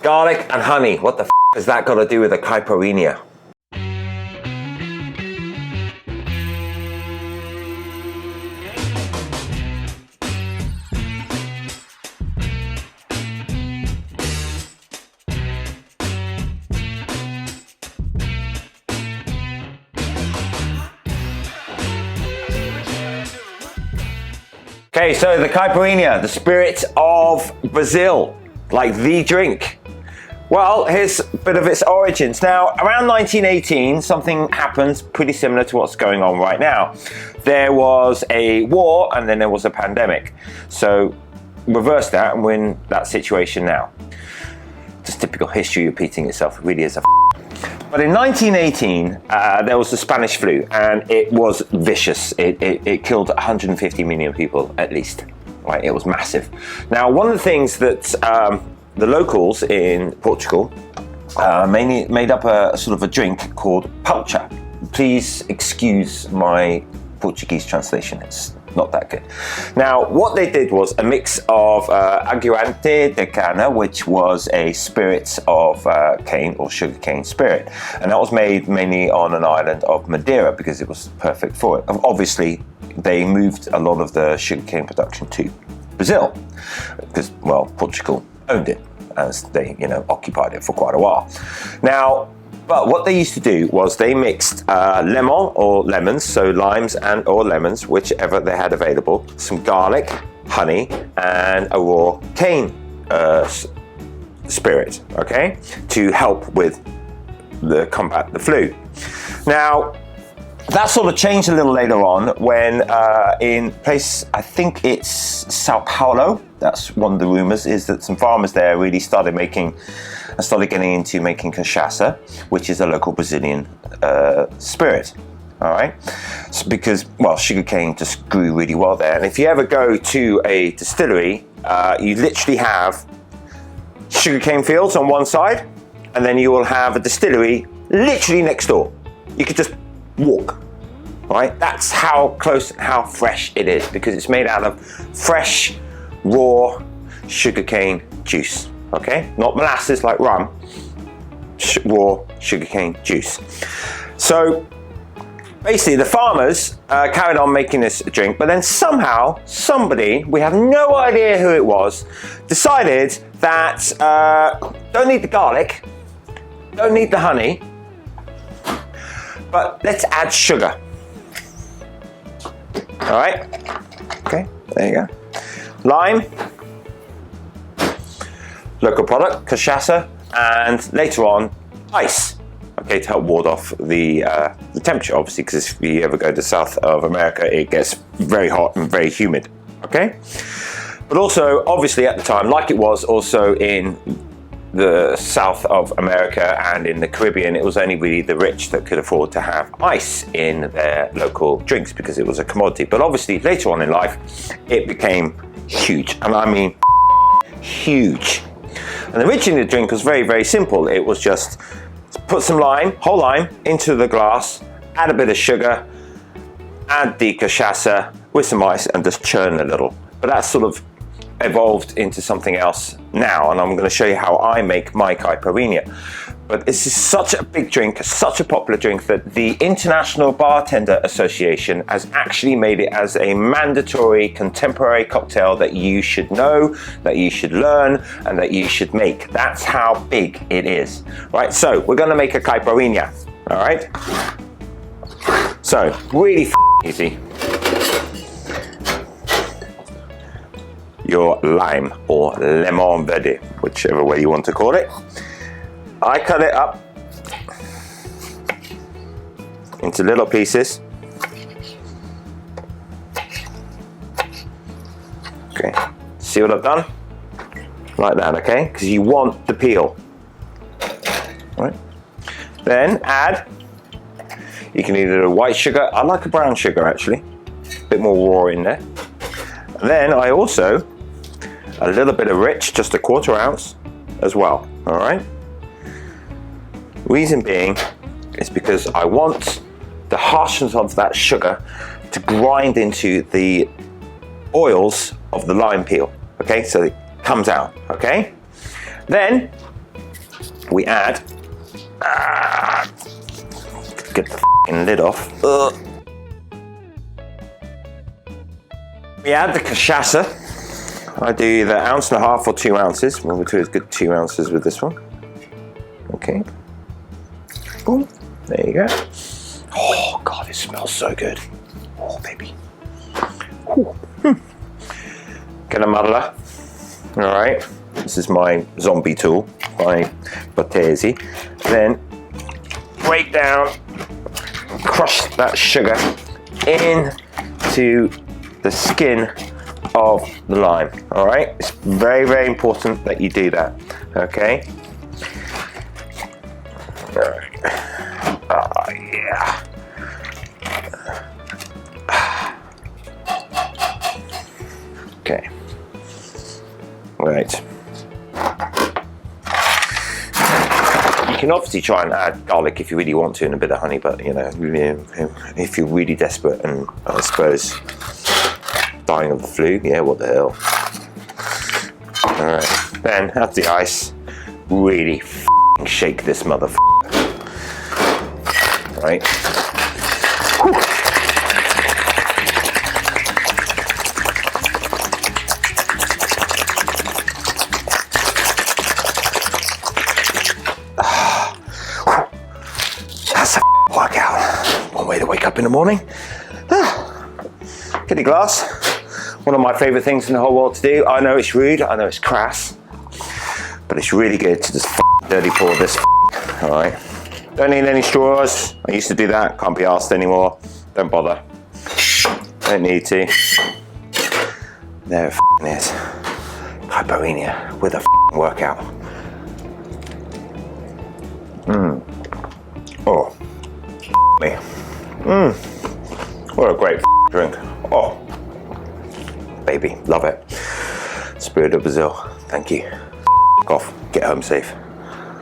Garlic and honey. What the f has that got to do with a caipirinha? Okay, so the caipirinha, the spirit of Brazil, like the drink. Well, here's a bit of its origins. Now, around 1918, something happened pretty similar to what's going on right now. There was a war and then there was a pandemic. So reverse that and we're in that situation now. Just typical history repeating itself. It really is a But in 1918, there was the Spanish flu, and it was vicious. It killed 150 million people at least. Right? It was massive. Now, one of the things that the locals in Portugal mainly made up a sort of a drink called pulcha. Please excuse my Portuguese translation. It's not that good. Now, what they did was a mix of aguardiente de cana, which was a spirit of cane or sugarcane spirit, and that was made mainly on an island of Madeira because it was perfect for it. Obviously, they moved a lot of the sugarcane production to Brazil because, well, Portugal owned it as they, occupied it for quite a while. Now, but what they used to do was they mixed lemon or lemons, so limes and or lemons, whichever they had available, some garlic, honey, and a raw cane spirit, okay, to help with combat the flu. Now, that sort of changed a little later on when in place, I think it's Sao Paulo, that's one of the rumors, is that some farmers there really started getting into making cachaça, which is a local Brazilian spirit. All right, so because, well, sugarcane just grew really well there. And if you ever go to a distillery, you literally have sugarcane fields on one side, and then you will have a distillery literally next door. You could just walk, right? That's how close, how fresh it is, because it's made out of fresh, raw sugarcane juice. Okay, not molasses like rum, raw sugarcane juice. So basically the farmers carried on making this drink, but then somehow somebody, we have no idea who it was, decided that don't need the garlic, don't need the honey, but let's add sugar. All right, okay, there you go. Lime, local product, cachaça, and later on, ice, okay, to help ward off the temperature, obviously, because if you ever go to South of America, it gets very hot and very humid, okay? But also, obviously, at the time, like it was also in the South of America and in the Caribbean, it was only really the rich that could afford to have ice in their local drinks because it was a commodity. But obviously, later on in life, it became huge, and I mean huge. And originally the drink was very, very simple. It was just put some lime, whole lime, into the glass, add a bit of sugar, add the cachaça with some ice, and just churn a little. But that's sort of evolved into something else now, and I'm going to show you how I make my caipirinha. But this is such a big drink, such a popular drink, that the International Bartender Association has actually made it as a mandatory contemporary cocktail that you should know, that you should learn, and that you should make. That's how big it is. Right, so we're going to make a caipirinha, all right? So, really easy. Your lime or lemon verde, whichever way you want to call it. I cut it up into little pieces. Okay, see what I've done? Like that, okay? Because you want the peel. All right. Then add, you can either do white sugar, I like a brown sugar actually, a bit more raw in there. And then I also, a little bit of rich, just a 1/4 ounce as well, all right? Reason being is because I want the harshness of that sugar to grind into the oils of the lime peel, okay? So it comes out, okay? Then we add, get the f***ing lid off. We add the cachaça. I do either 1.5 ounces or 2 ounces. We'll do a good 2 ounces with this one. Okay. Boom. There you go. Oh God, it smells so good. Oh baby. Cannamalla. All right. This is my zombie tool by Bottesi. Then break down, crush that sugar into the skin of the lime. All right. It's very, very important that you do that. Okay. All right. Oh yeah. Okay. Right. You can obviously try and add garlic if you really want to and a bit of honey, but you know, if you're really desperate and I suppose dying of the flu, yeah, what the hell. Alright, then add the ice, really shake this motherfucker. Right. That's a workout. One way to wake up in the morning. Kitty glass. One of my favourite things in the whole world to do. I know it's rude, I know it's crass, but it's really good to just dirty pour this. Alright. Don't need any straws. I used to do that, can't be asked anymore. Don't bother. Don't need to. There it is. Caipirinha with a workout. Oh. Me. What a great drink. Oh. Baby, love it. Spirit of Brazil. Thank you. Off. Get home safe.